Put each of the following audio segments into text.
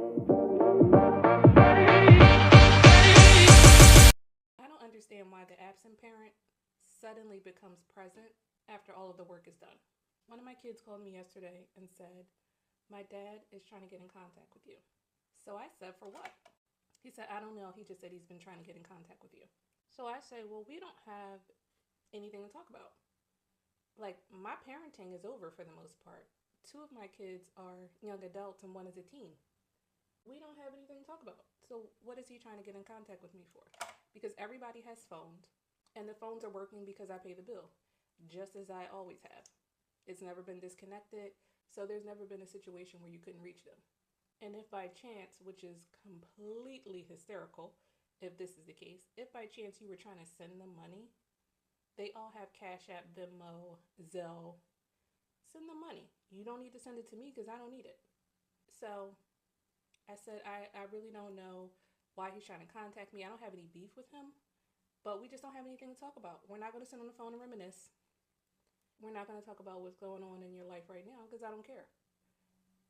I don't understand why the absent parent suddenly becomes present after all of the work is done. One of my kids called me yesterday and said, "My dad is trying to get in contact with you." So I said, "For what?" He said, "I don't know. He just said he's been trying to get in contact with you." So I say, "Well, we don't have anything to talk about. Like, my parenting is over for the most part. Two of my kids are young adults and one is a teen. We don't have anything to talk about. So what is he trying to get in contact with me for?" Because everybody has phones, and the phones are working because I pay the bill, just as I always have. It's never been disconnected, so there's never been a situation where you couldn't reach them. And if by chance, which is completely hysterical, if this is the case, if by chance you were trying to send them money, they all have Cash App, Venmo, Zelle. Send them money. You don't need to send it to me because I don't need it. So I said, I really don't know why he's trying to contact me. I don't have any beef with him, but we just don't have anything to talk about. We're not going to sit on the phone and reminisce. We're not going to talk about what's going on in your life right now because I don't care.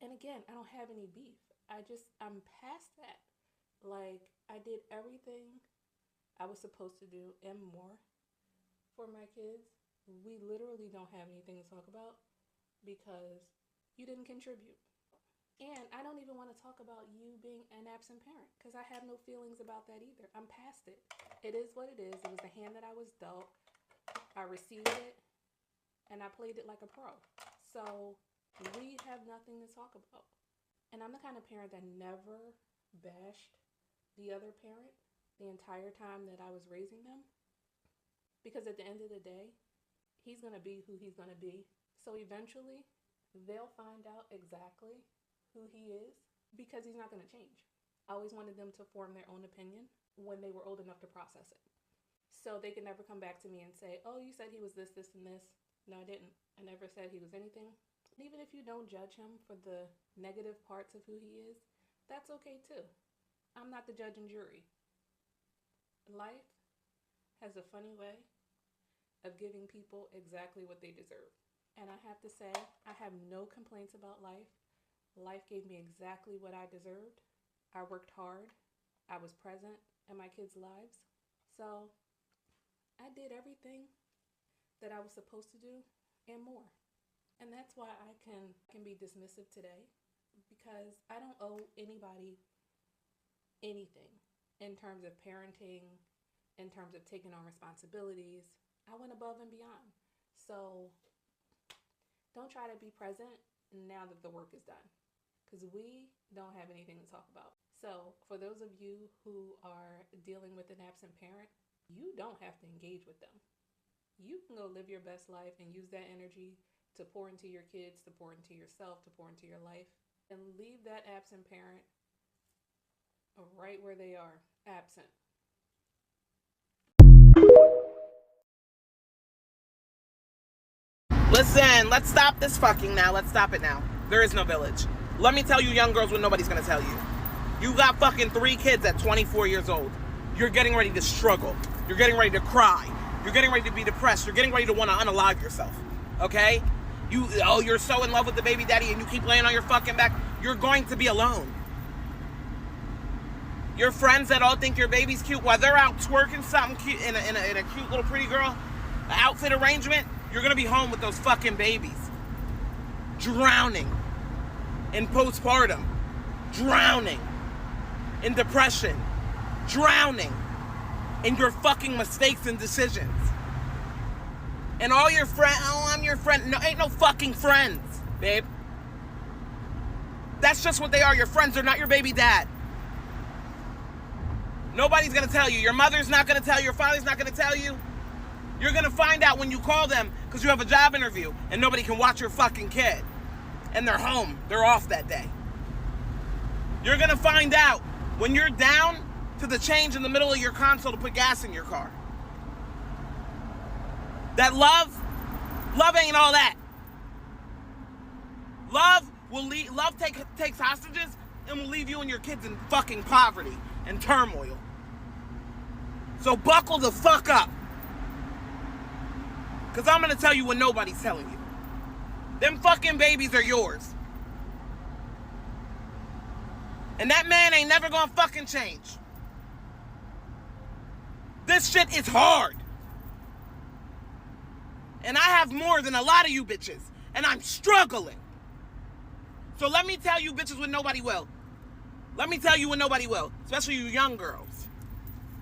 And again, I don't have any beef. I'm past that. Like, I did everything I was supposed to do and more for my kids. We literally don't have anything to talk about because you didn't contribute. And I don't even want to talk about you being an absent parent because I have no feelings about that either. I'm past it. It is what it is. It was the hand that I was dealt. I received it and I played it like a pro. So we have nothing to talk about. And I'm the kind of parent that never bashed the other parent the entire time that I was raising them. Because at the end of the day, he's going to be who he's going to be. So eventually, they'll find out exactly who he is because he's not going to change. I always wanted them to form their own opinion when they were old enough to process it. So they can never come back to me and say, "Oh, you said he was this, this, and this." No, I didn't. I never said he was anything. Even if you don't judge him for the negative parts of who he is, that's okay too. I'm not the judge and jury. Life has a funny way of giving people exactly what they deserve. And I have to say, I have no complaints about life. Life gave me exactly what I deserved. I worked hard. I was present in my kids' lives. So I did everything that I was supposed to do and more. And that's why I can be dismissive today, because I don't owe anybody anything in terms of parenting, in terms of taking on responsibilities. I went above and beyond. So don't try to be present now that the work is done, because we don't have anything to talk about. So for those of you who are dealing with an absent parent, you don't have to engage with them. You can go live your best life and use that energy to pour into your kids, to pour into yourself, to pour into your life, and leave that absent parent right where they are, absent. Listen, let's stop this fucking now. Let's stop it now. There is no village. Let me tell you, young girls, what nobody's gonna tell you. You got fucking 3 kids at 24 years old. You're getting ready to struggle. You're getting ready to cry. You're getting ready to be depressed. You're getting ready to want to unalive yourself. Okay? You're so in love with the baby daddy and you keep laying on your fucking back. You're going to be alone. Your friends that all think your baby's cute, while they're out twerking something cute in a cute little pretty girl outfit arrangement, you're going to be home with those fucking babies. Drowning in postpartum. Drowning in depression. Drowning in your fucking mistakes and decisions. And all your friends, "Oh, I'm your friend." No, ain't no fucking friends, babe. That's just what they are. Your friends are not your baby dad. Nobody's going to tell you. Your mother's not going to tell you. Your father's not going to tell you. You're going to find out when you call them because you have a job interview and nobody can watch your fucking kid. And they're home. They're off that day. You're going to find out when you're down to the change in the middle of your console to put gas in your car. That love ain't all that. Love takes hostages and will leave you and your kids in fucking poverty and turmoil. So buckle the fuck up. Because I'm going to tell you what nobody's telling you. Them fucking babies are yours. And that man ain't never gonna fucking change. This shit is hard. And I have more than a lot of you bitches. And I'm struggling. So let me tell you bitches when nobody will. Let me tell you when nobody will. Especially you young girls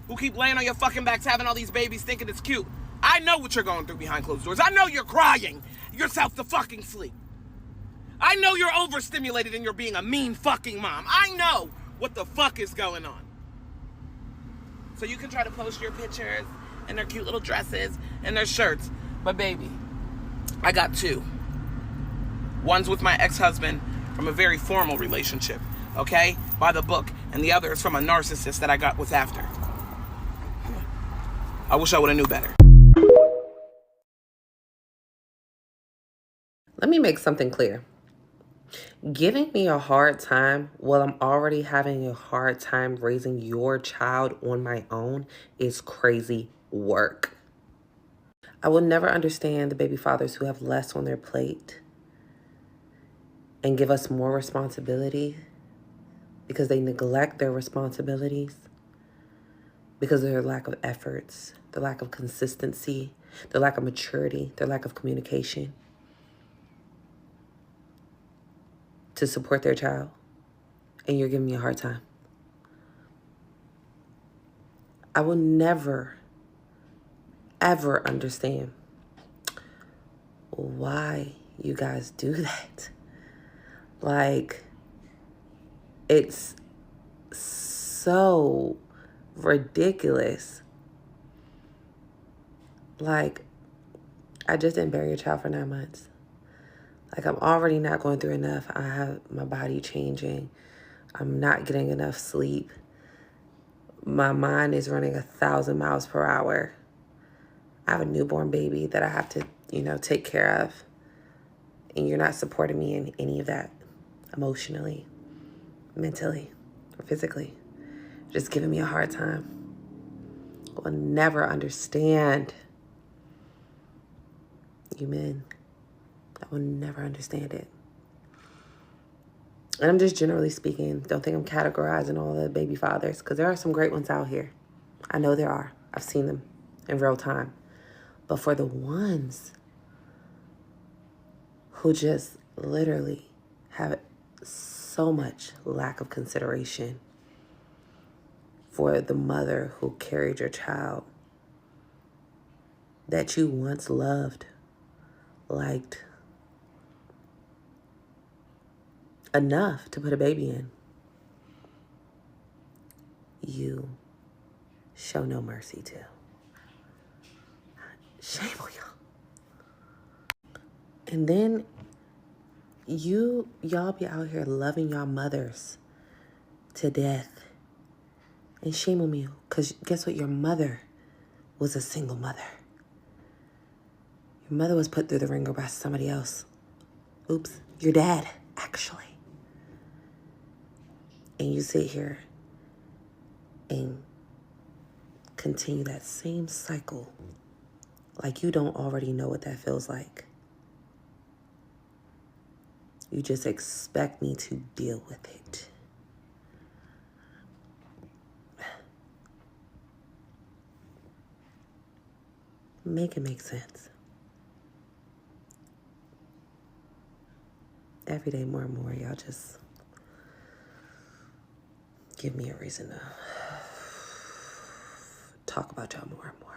who keep laying on your fucking backs having all these babies thinking it's cute. I know what you're going through behind closed doors. I know you're crying yourself to fucking sleep. I know you're overstimulated and you're being a mean fucking mom. I know what the fuck is going on. So you can try to post your pictures and their cute little dresses and their shirts. But baby, I got two. One's with my ex-husband from a very formal relationship, okay? By the book. And the other is from a narcissist that I got with after. I wish I would have knew better. Let me make something clear. Giving me a hard time while I'm already having a hard time raising your child on my own is crazy work. I will never understand the baby fathers who have less on their plate and give us more responsibility because they neglect their responsibilities, because of their lack of efforts, the lack of consistency, the lack of maturity, the lack of communication to support their child. And you're giving me a hard time. I will never, ever understand why you guys do that. Like, it's so ridiculous. Like, I just didn't bury your child for 9 months. Like, I'm already not going through enough. I have my body changing. I'm not getting enough sleep. My mind is running 1,000 miles per hour. I have a newborn baby that I have to, take care of. And you're not supporting me in any of that, emotionally, mentally, or physically. You're just giving me a hard time. I will never understand you men. I will never understand it. And I'm just generally speaking, don't think I'm categorizing all the baby fathers, because there are some great ones out here. I know there are. I've seen them in real time. But for the ones who just literally have so much lack of consideration for the mother who carried your child that you once loved, liked, enough to put a baby in, you show no mercy to. Shame on y'all. And then y'all be out here loving y'all mothers to death. And shame on you, because guess what? Your mother was a single mother. Your mother was put through the ringer by somebody else. Oops, your dad, actually. And you sit here and continue that same cycle like you don't already know what that feels like. You just expect me to deal with it. Make it make sense. Every day more and more, y'all just give me a reason to talk about y'all more and more.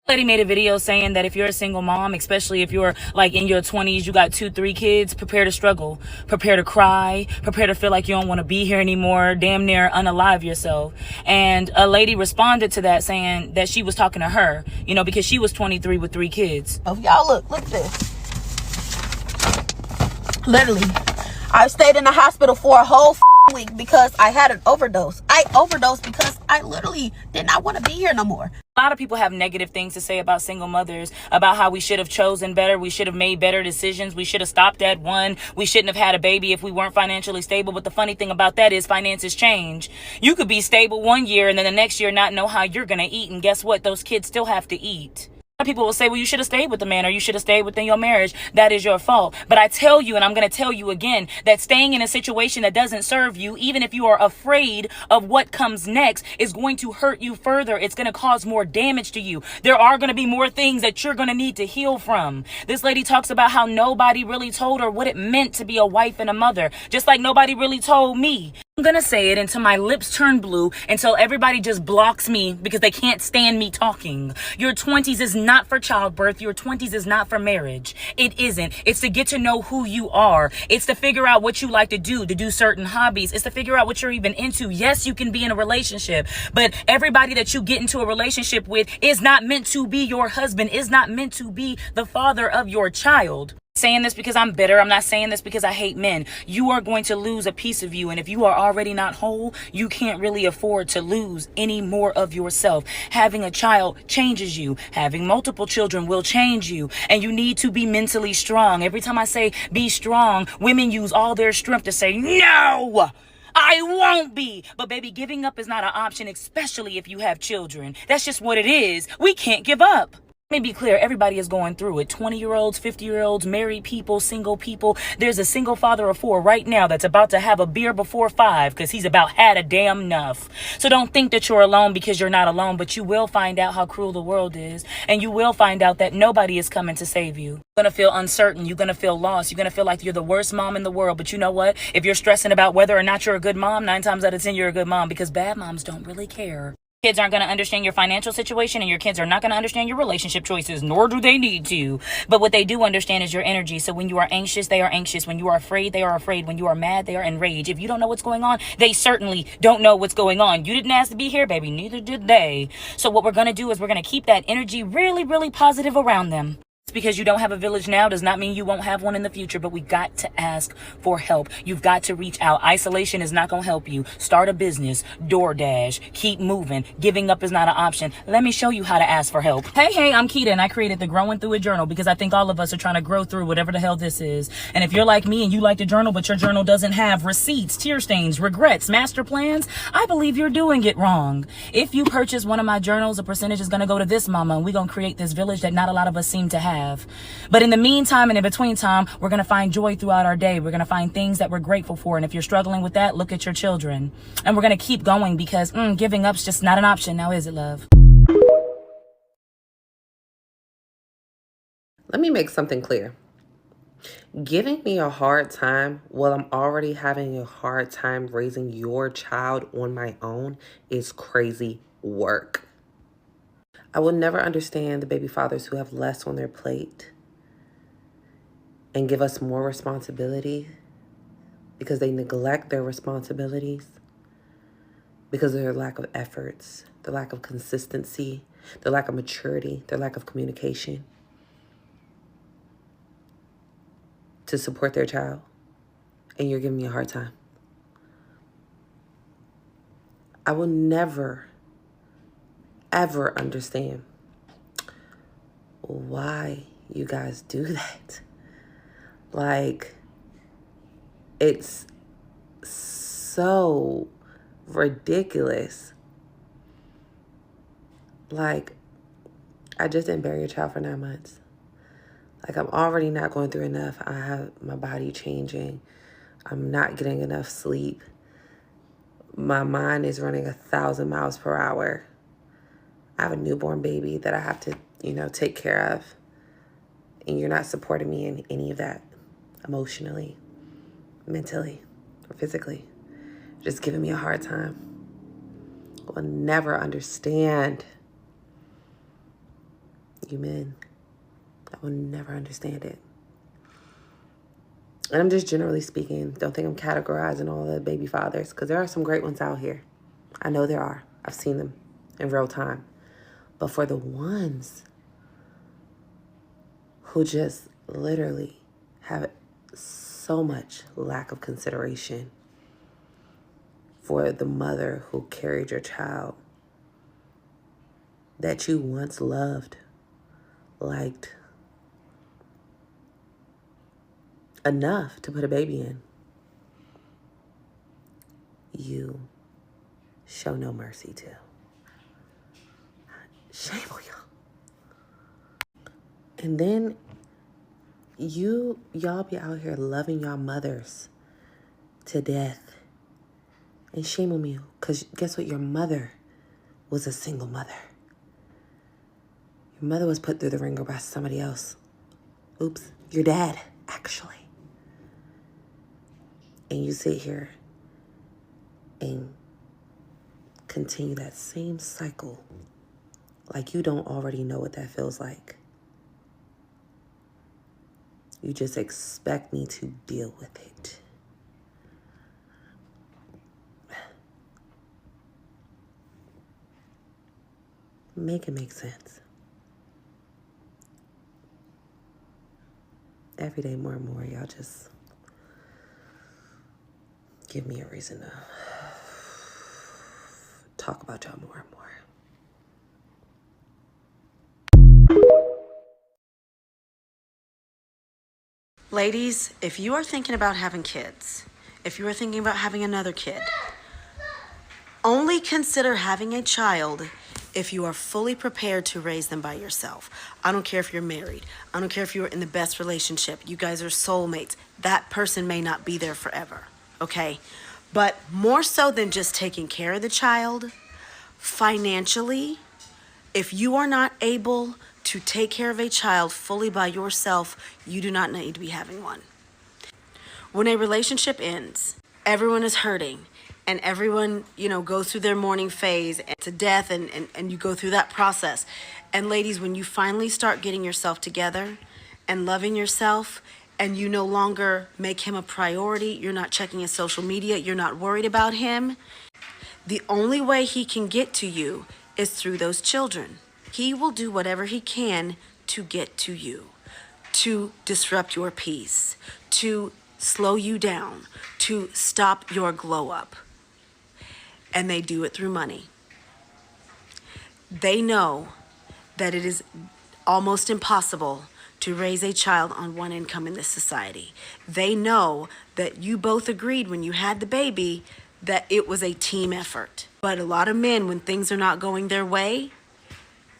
Lady made a video saying that if you're a single mom, especially if you're like in your 20s, you got 2-3 kids, prepare to struggle, prepare to cry, prepare to feel like you don't want to be here anymore, damn near unalive yourself. And a lady responded to that saying that she was talking to her, because she was 23 with 3 kids. Oh, y'all look at this. Literally, I stayed in the hospital for a whole week because I had an overdose. I overdosed because I literally did not want to be here no more. A lot of people have negative things to say about single mothers, about how we should have chosen better. We should have made better decisions. We should have stopped at 1. We shouldn't have had a baby if we weren't financially stable. But the funny thing about that is finances change. You could be stable one year and then the next year not know how you're going to eat. And guess what? Those kids still have to eat. A lot of people will say, well, you should have stayed with the man or you should have stayed within your marriage. That is your fault. But I tell you, and I'm going to tell you again, that staying in a situation that doesn't serve you, even if you are afraid of what comes next, is going to hurt you further. It's going to cause more damage to you. There are going to be more things that you're going to need to heal from. This lady talks about how nobody really told her what it meant to be a wife and a mother, just like nobody really told me. I'm going to say it until my lips turn blue, until everybody just blocks me because they can't stand me talking. Your 20s is not for childbirth. Your 20s is not for marriage. It isn't. It's to get to know who you are. It's to figure out what you like to do certain hobbies. It's to figure out what you're even into. Yes, you can be in a relationship, but everybody that you get into a relationship with is not meant to be your husband, is not meant to be the father of your child. Saying this because I'm bitter. I'm not saying this because I hate men. You are going to lose a piece of you. And if you are already not whole, you can't really afford to lose any more of yourself. Having a child changes you. Having multiple children will change you. And you need to be mentally strong. Every time I say be strong, women use all their strength to say, no, I won't be. But baby, giving up is not an option, especially if you have children. That's just what it is. We can't give up. Let me be clear, everybody is going through it. 20-year-olds, 50-year-olds, married people, single people. There's a single father of 4 right now that's about to have a beer before 5 because he's about had a damn enough. So don't think that you're alone because you're not alone, but you will find out how cruel the world is. And you will find out that nobody is coming to save you. You're going to feel uncertain. You're going to feel lost. You're going to feel like you're the worst mom in the world. But you know what? If you're stressing about whether or not you're a good mom, 9 times out of 10, you're a good mom because bad moms don't really care. Kids aren't going to understand your financial situation, and your kids are not going to understand your relationship choices, nor do they need to. But what they do understand is your energy. So when you are anxious, they are anxious. When you are afraid, they are afraid. When you are mad, they are enraged. If you don't know what's going on, they certainly don't know what's going on. You didn't ask to be here, baby. Neither did they. So what we're going to do is we're going to keep that energy really, really positive around them. Because you don't have a village now does not mean you won't have one in the future, but we got to ask for help. You've got to reach out. Isolation is not going to help you. Start a business, DoorDash, keep moving. Giving up is not an option. Let me show you how to ask for help. Hey, I'm Keita, and I created the Growing Through It journal because I think all of us are trying to grow through whatever the hell this is. And if you're like me and you like to journal, but your journal doesn't have receipts, tear stains, regrets, master plans, I believe you're doing it wrong. If you purchase one of my journals, a percentage is going to go to this mama, and we're going to create this village that not a lot of us seem to have. But in the meantime and in between time, we're going to find joy throughout our day. We're going to find things that we're grateful for. And if you're struggling with that, look at your children. And we're going to keep going because giving up's just not an option. Now, is it, love? Let me make something clear. Giving me a hard time while I'm already having a hard time raising your child on my own is crazy work. I will never understand the baby fathers who have less on their plate and give us more responsibility because they neglect their responsibilities, because of their lack of efforts, their lack of consistency, their lack of maturity, their lack of communication to support their child. And you're giving me a hard time. I will never ever understand why you guys do that. Like, it's so ridiculous. Like, I just didn't bury your child for 9 months. Like, I'm already not going through enough. I have my body changing. I'm not getting enough sleep. My mind is running 1,000 miles per hour. I have a newborn baby that I have to, take care of. And you're not supporting me in any of that, emotionally, mentally, or physically. Just giving me a hard time. I will never understand you men. I will never understand it. And I'm just generally speaking. Don't think I'm categorizing all the baby fathers, because there are some great ones out here. I know there are. I've seen them in real time. But for the ones who just literally have so much lack of consideration for the mother who carried your child that you once loved, liked, enough to put a baby in, you show no mercy to. Shame on y'all. And then y'all be out here loving y'all mothers to death. And shame on you, because guess what? Your mother was a single mother. Your mother was put through the ringer by somebody else. Oops, your dad, actually. And you sit here and continue that same cycle like you don't already know what that feels like. You just expect me to deal with it. Make it make sense. Every day more and more, y'all just give me a reason to talk about y'all more and more. Ladies, if you are thinking about having kids, if you are thinking about having another kid, only consider having a child if you are fully prepared to raise them by yourself. I don't care if you're married. I don't care if you're in the best relationship. You guys are soulmates. That person may not be there forever, okay? But more so than just taking care of the child, financially, if you are not able to take care of a child fully by yourself, you do not need to be having one. When a relationship ends, everyone is hurting. And everyone, goes through their mourning phase and to death, and you go through that process. And ladies, when you finally start getting yourself together and loving yourself, and you no longer make him a priority, you're not checking his social media, you're not worried about him, the only way he can get to you is through those children. He will do whatever he can to get to you, to disrupt your peace, to slow you down, to stop your glow up. And they do it through money. They know that it is almost impossible to raise a child on one income in this society. They know that you both agreed when you had the baby that it was a team effort. But a lot of men, when things are not going their way,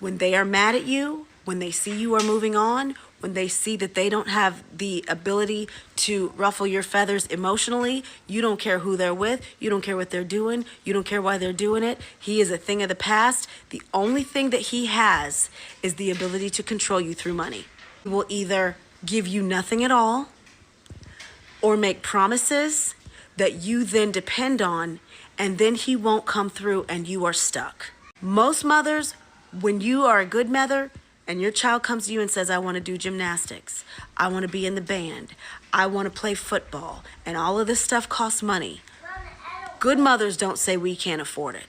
when they are mad at you, when they see you are moving on, when they see that they don't have the ability to ruffle your feathers emotionally, you don't care who they're with, you don't care what they're doing, you don't care why they're doing it. He is a thing of the past. The only thing that he has is the ability to control you through money. He will either give you nothing at all or make promises that you then depend on, and then he won't come through and you are stuck. Most mothers, when you are a good mother, and your child comes to you and says, I want to do gymnastics, I want to be in the band, I want to play football, and all of this stuff costs money. Good mothers don't say we can't afford it.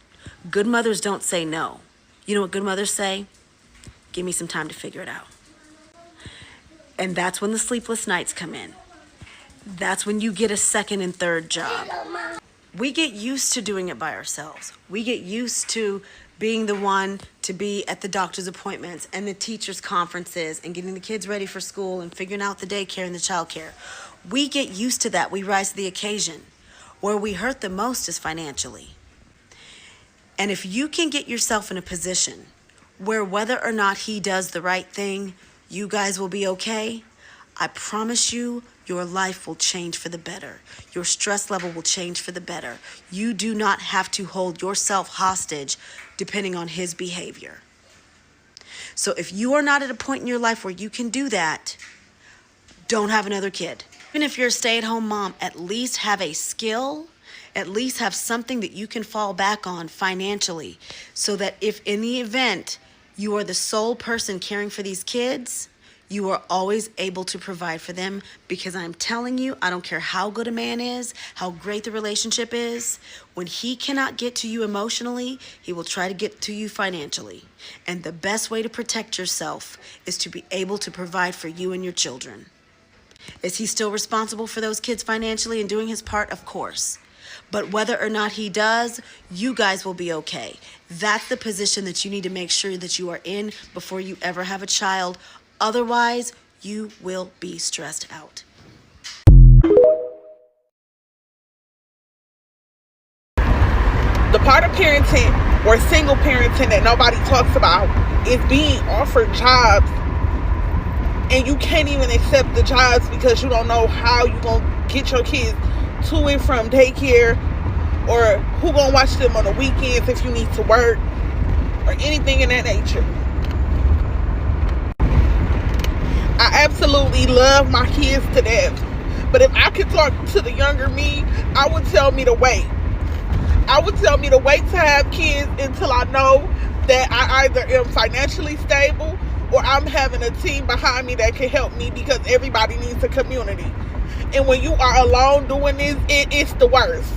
Good mothers don't say no. You know what good mothers say? Give me some time to figure it out. And that's when the sleepless nights come in. That's when you get a second and third job. We get used to doing it by ourselves. We get used to being the one to be at the doctor's appointments and the teachers' conferences and getting the kids ready for school and figuring out the daycare and the childcare. We get used to that. We rise to the occasion. Where we hurt the most is financially. And if you can get yourself in a position where whether or not he does the right thing, you guys will be okay, I promise you, your life will change for the better. Your stress level will change for the better. You do not have to hold yourself hostage depending on his behavior. So if you are not at a point in your life where you can do that, don't have another kid. Even if you're a stay-at-home mom, at least have a skill, at least have something that you can fall back on financially, so that if in the event you are the sole person caring for these kids, you are always able to provide for them, because I'm telling you, I don't care how good a man is, how great the relationship is, when he cannot get to you emotionally, he will try to get to you financially. And the best way to protect yourself is to be able to provide for you and your children. Is he still responsible for those kids financially and doing his part? Of course. But whether or not he does, you guys will be okay. That's the position that you need to make sure that you are in before you ever have a child. Otherwise, you will be stressed out. The part of parenting or single parenting that nobody talks about is being offered jobs and you can't even accept the jobs because you don't know how you gonna get your kids to and from daycare, or who gonna watch them on the weekends if you need to work, or anything in that nature. I absolutely love my kids to death, but if I could talk to the younger me, I would tell me to wait. I would tell me to wait to have kids until I know that I either am financially stable or I'm having a team behind me that can help me, because everybody needs a community. And when you are alone doing this, it's the worst.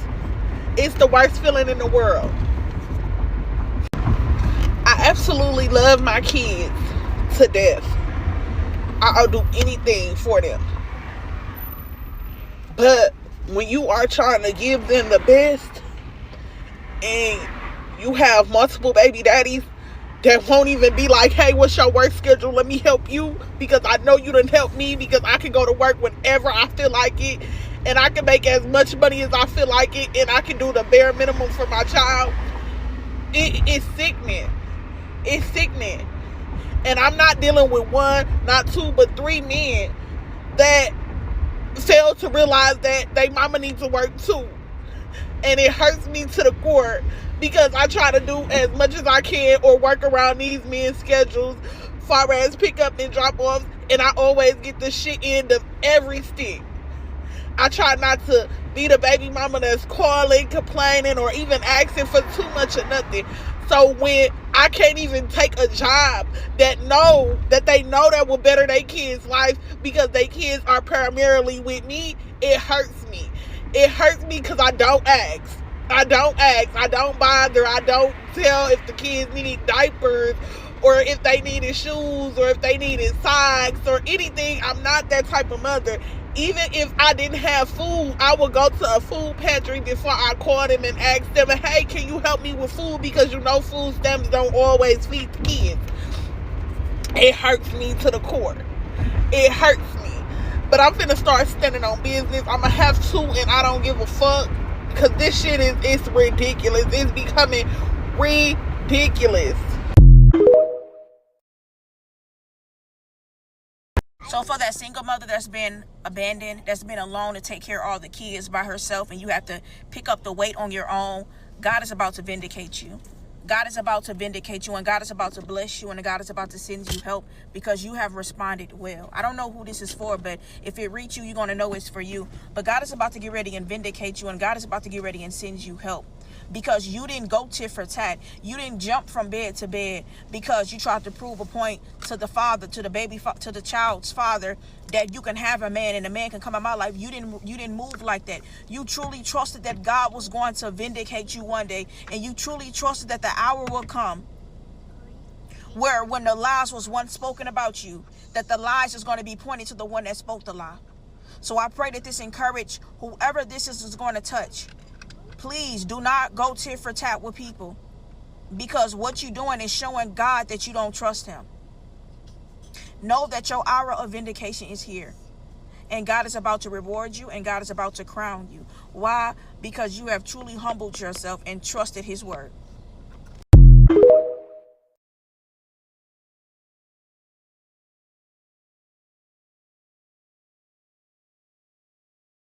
It's the worst feeling in the world. I absolutely love my kids to death. I'll do anything for them. But when you are trying to give them the best, and you have multiple baby daddies that won't even be like, hey, what's your work schedule? Let me help you, because I know you done help me, because I can go to work whenever I feel like it, and I can make as much money as I feel like it, and I can do the bare minimum for my child. It's sickening. It's sickening. And I'm not dealing with one, not two, but three men that fail to realize that they mama needs to work too. And it hurts me to the core, because I try to do as much as I can or work around these men's schedules, far as pick up and drop offs, and I always get the shit end of every stick. I try not to be the baby mama that's calling, complaining, or even asking for too much or nothing. So when I can't even take a job that they know that will better their kids' life, because their kids are primarily with me, it hurts me. It hurts me because I don't ask. I don't bother. I don't tell if the kids needed diapers, or if they needed shoes, or if they needed socks, or anything. I'm not that type of mother. Even if I didn't have food, I would go to a food pantry before I call them and ask them, hey, can you help me with food? Because you know food stamps don't always feed the kids. It hurts me to the core. It hurts me. But I'm finna start standing on business. I'm gonna have to, and I don't give a fuck. Because this shit it's ridiculous. It's becoming ridiculous. So for that single mother that's been abandoned, that's been alone to take care of all the kids by herself, and you have to pick up the weight on your own, God is about to vindicate you. God is about to vindicate you, and God is about to bless you, and God is about to send you help, because you have responded well. I don't know who this is for, but if it reaches you, you're going to know it's for you. But God is about to get ready and vindicate you, and God is about to get ready and send you help. Because you didn't go tit for tat. You didn't jump from bed to bed because you tried to prove a point to the father, to the child's father, that you can have a man and a man can come in my life. You didn't move like that. You truly trusted that God was going to vindicate you one day, and you truly trusted that the hour will come where, when the lies was once spoken about you, that the lies is going to be pointed to the one that spoke the lie. So I pray that this encourage whoever this is going to touch. Please do not go tit for tat with people, because what you're doing is showing God that you don't trust him. Know that your hour of vindication is here, and God is about to reward you, and God is about to crown you. Why? Because you have truly humbled yourself and trusted his word.